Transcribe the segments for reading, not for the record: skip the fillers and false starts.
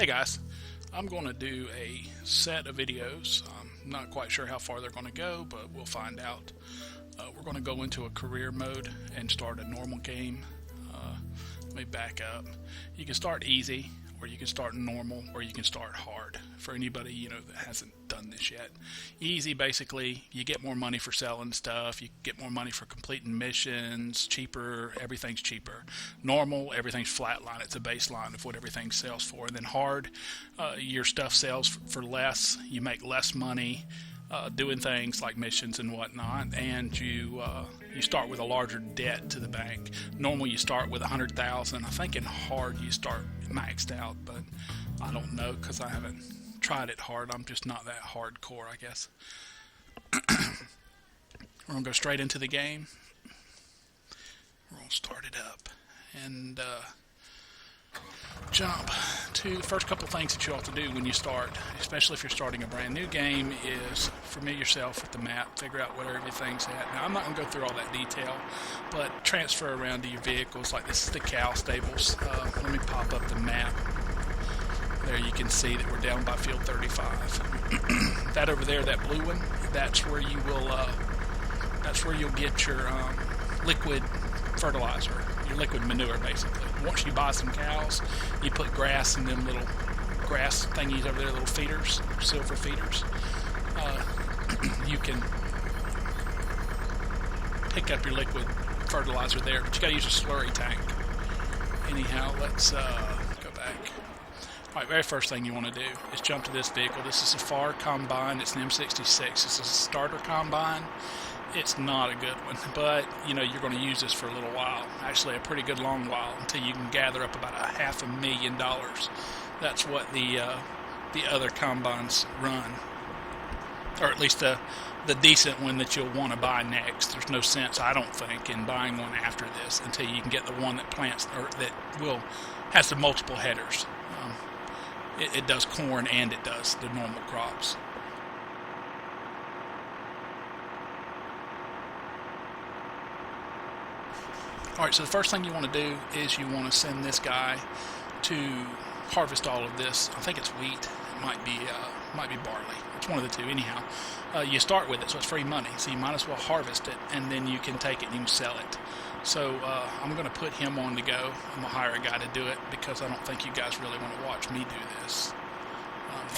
Hey guys, I'm going to do a set of videos. I'm not quite sure how far they're going to go, but we'll find out. We're going to go into a career mode and start a normal game. Let me back up. You can start easy, or you can start normal, or you can start hard. For anybody that hasn't done this yet, easy basically you get more money for selling stuff. You get more money for completing missions. Cheaper, everything's cheaper. Normal, everything's flatline. It's a baseline of what everything sells for. And then hard, your stuff sells for less. You make less money doing things like missions and whatnot, and you start with a larger debt to the bank. Normal, you start with 100,000. I think in hard you start maxed out, but I don't know because I haven't tried it hard. I'm just not that hardcore, I guess. We're gonna go straight into the game. We're gonna start it up and jump to the first couple things that you ought to do when you start, especially if you're starting a brand new game, is familiar yourself with the map, figure out where everything's at. Now, I'm not going to go through all that detail, but transfer around to your vehicles. Like this is the cow stables. Let me pop up the map. There you can see that we're down by field 35. That over there, that blue one, that's where you will, that's where you'll get your liquid fertilizer, your liquid manure, basically. Once you buy some cows, you put grass in them little grass thingies over there, little feeders, silver feeders. You can pick up your liquid fertilizer there, but you gotta use a slurry tank. Anyhow, let's go back. Alright, very first thing you want to do is jump to this vehicle. This is a FAR combine. It's an M66. This is a starter combine. It's not a good one, but you're going to use this for a little while, actually a pretty good long while, until you can gather up about $500,000. That's what the other combines run, or at least the decent one that you'll want to buy next. There's no sense, I don't think, in buying one after this until you can get the one that plants, or that has the multiple headers. It does corn and it does the normal crops. Alright, so the first thing you want to do is you want to send this guy to harvest all of this. I think it's wheat. It might be barley. It's one of the two. Anyhow, you start with it, so it's free money. So you might as well harvest it, and then you can take it and you can sell it. So I'm going to put him on to go. I'm going to hire a guy to do it because I don't think you guys really want to watch me do this.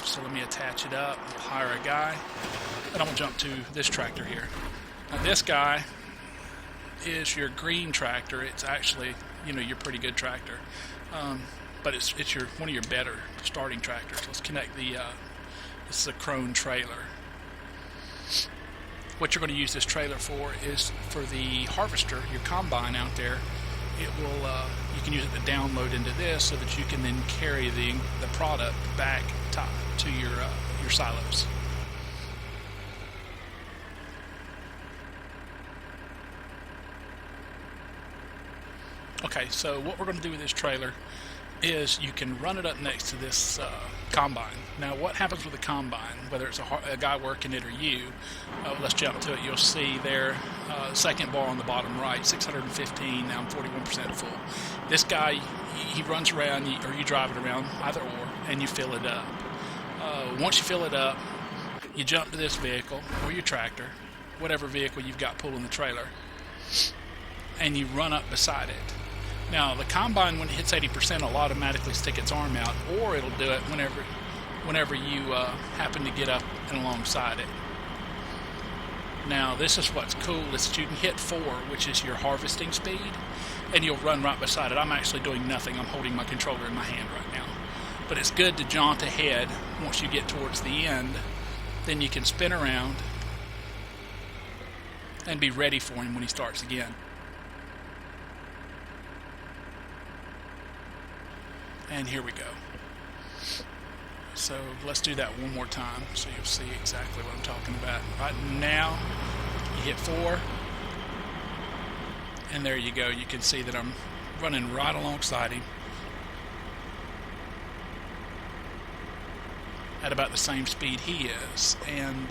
So let me attach it up. We'll hire a guy. And I'm going to jump to this tractor here. Now this guy is your green tractor. It's actually, your pretty good tractor, but it's one of your better starting tractors. Let's connect the. This is a Crone trailer. What you're going to use this trailer for is for the harvester, your combine out there. It will. You can use it to download into this so that you can then carry the product back to your silos. Okay, so what we're going to do with this trailer is you can run it up next to this combine. Now, what happens with a combine, whether it's a guy working it or you, let's jump to it. You'll see there, second bar on the bottom right, 615, now I'm 41% full. This guy, he runs around, or you drive it around, either or, and you fill it up. Once you fill it up, you jump to this vehicle, or your tractor, whatever vehicle you've got pulling the trailer, and you run up beside it. Now, the combine, when it hits 80%, will automatically stick its arm out, or it'll do it whenever you happen to get up and alongside it. Now, this is what's cool, is that you can hit 4, which is your harvesting speed, and you'll run right beside it. I'm actually doing nothing. I'm holding my controller in my hand right now. But it's good to jaunt ahead once you get towards the end. Then you can spin around and be ready for him when he starts again. And here we go. So let's do that one more time so you'll see exactly what I'm talking about. Right now, you hit 4, and there you go. You can see that I'm running right alongside him at about the same speed he is. And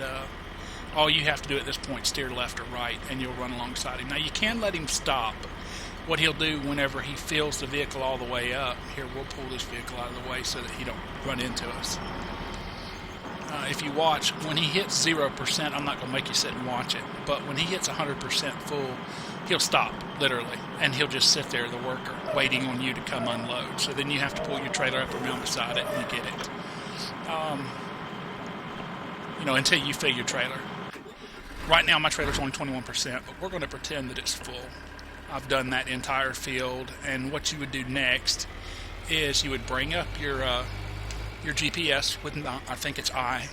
all you have to do at this point is steer left or right, and you'll run alongside him. Now, you can let him stop what he'll do whenever he fills the vehicle all the way up, here, we'll pull this vehicle out of the way so that he don't run into us. If you watch, when he hits 0%, I'm not going to make you sit and watch it, but when he hits 100% full, he'll stop, literally, and he'll just sit there, the worker, waiting on you to come unload. So then you have to pull your trailer up around beside it and you get it. Until you fill your trailer. Right now my trailer's only 21%, but we're going to pretend that it's full. I've done that entire field, and what you would do next is you would bring up your GPS with, I think it's I,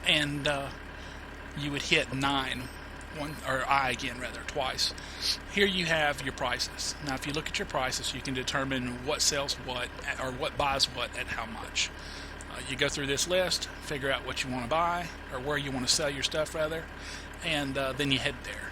and you would hit 9, or I again rather, twice. Here you have your prices. Now if you look at your prices, you can determine what sells what, or what buys what at how much. You go through this list, figure out what you want to buy, or where you want to sell your stuff rather, and then you head there.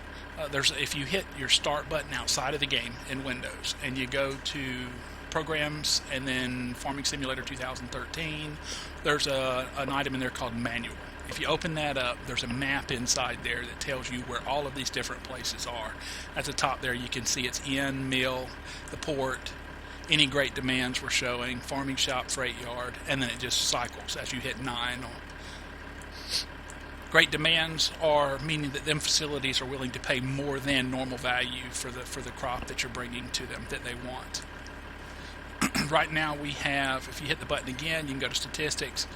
If you hit your start button outside of the game in Windows and you go to Programs and then Farming Simulator 2013, there's an item in there called Manual. If you open that up, there's a map inside there that tells you where all of these different places are. At the top there you can see it's in, mill, the port, any great demands we're showing, farming shop, freight yard, and then it just cycles as you hit 9. Great demands are meaning that them facilities are willing to pay more than normal value for the crop that you're bringing to them that they want. Right now we have, if you hit the button again, you can go to statistics.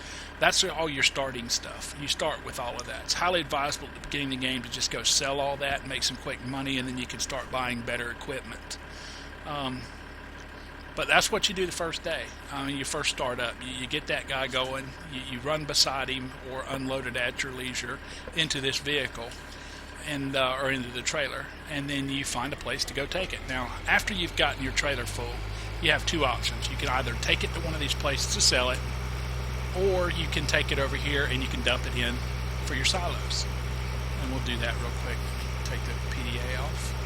That's all your starting stuff. You start with all of that. It's highly advisable at the beginning of the game to just go sell all that and make some quick money, and then you can start buying better equipment. But that's what you do the first day. You first start up. You get that guy going. You run beside him or unload it at your leisure into this vehicle and or into the trailer, and then you find a place to go take it. Now, after you've gotten your trailer full, you have two options. You can either take it to one of these places to sell it, or you can take it over here and you can dump it in for your silos. And we'll do that real quick. Take the PDA off.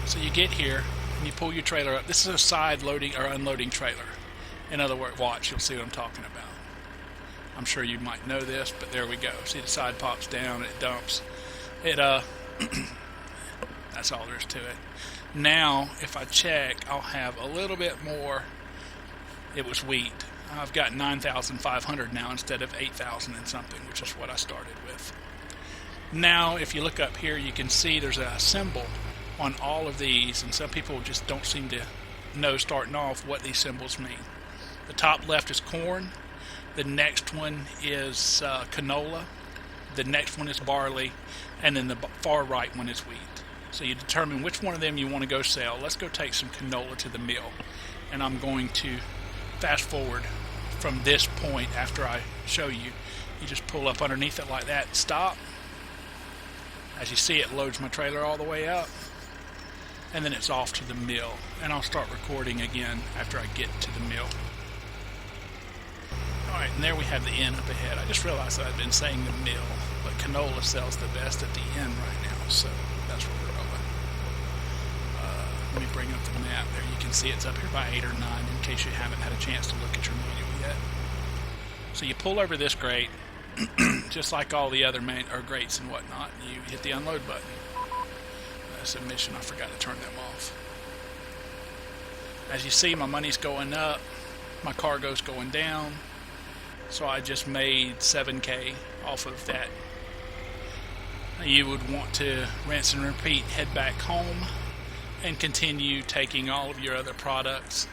So you get here and you pull your trailer up. This is a side loading or unloading trailer. In other words, watch, you'll see what I'm talking about. I'm sure you might know this, but there we go. See, the side pops down, it dumps. That's all there is to it. Now, if I check, I'll have a little bit more. It was wheat. I've got 9,500 now instead of 8,000 and something, which is what I started with. Now, if you look up here, you can see there's a symbol on all of these, and some people just don't seem to know starting off what these symbols mean. The top left is corn, the next one is canola, the next one is barley, and then the far right one is wheat. So you determine which one of them you want to go sell. Let's go take some canola to the mill, and I'm going to fast forward from this point after I show you. You just pull up underneath it like that, stop. As you see, it loads my trailer all the way up, and then it's off to the mill, and I'll start recording again after I get to the mill. Alright, and there we have the inn up ahead. I just realized that I've been saying the mill, but canola sells the best at the inn right now, so that's where we're going. Let me bring up the map there. You can see it's up here by 8 or 9 in case you haven't had a chance to look at your manual yet. So you pull over this grate, just like all the other grates and whatnot, and you hit the unload button. Submission, I forgot to turn them off. As you see, my money's going up, my cargo's going down, so I just made 7K off of that. You would want to rinse and repeat, head back home, and continue taking all of your other products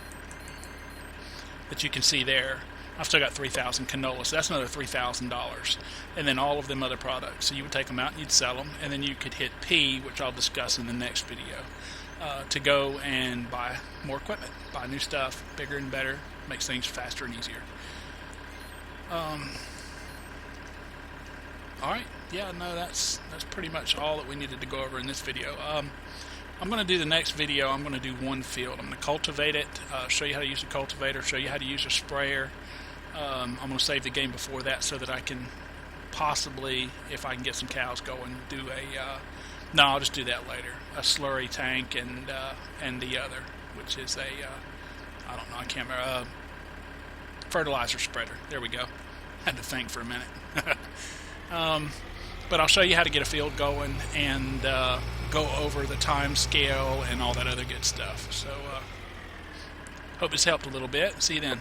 that you can see there. I've still got 3,000 canola, so that's another $3,000. And then all of them other products. So you would take them out and you'd sell them, and then you could hit P, which I'll discuss in the next video, to go and buy more equipment, buy new stuff, bigger and better, makes things faster and easier. Alright, yeah, no, that's pretty much all that we needed to go over in this video. I'm going to do the next video, I'm going to do one field. I'm going to cultivate it, show you how to use a cultivator, show you how to use a sprayer. I'm going to save the game before that so that I can possibly, if I can get some cows going, do a, no, I'll just do that later, a slurry tank and the other, which is a, I don't know, I can't remember, fertilizer spreader. There we go. Had to think for a minute. But I'll show you how to get a field going and go over the time scale and all that other good stuff. So hope this helped a little bit. See you then.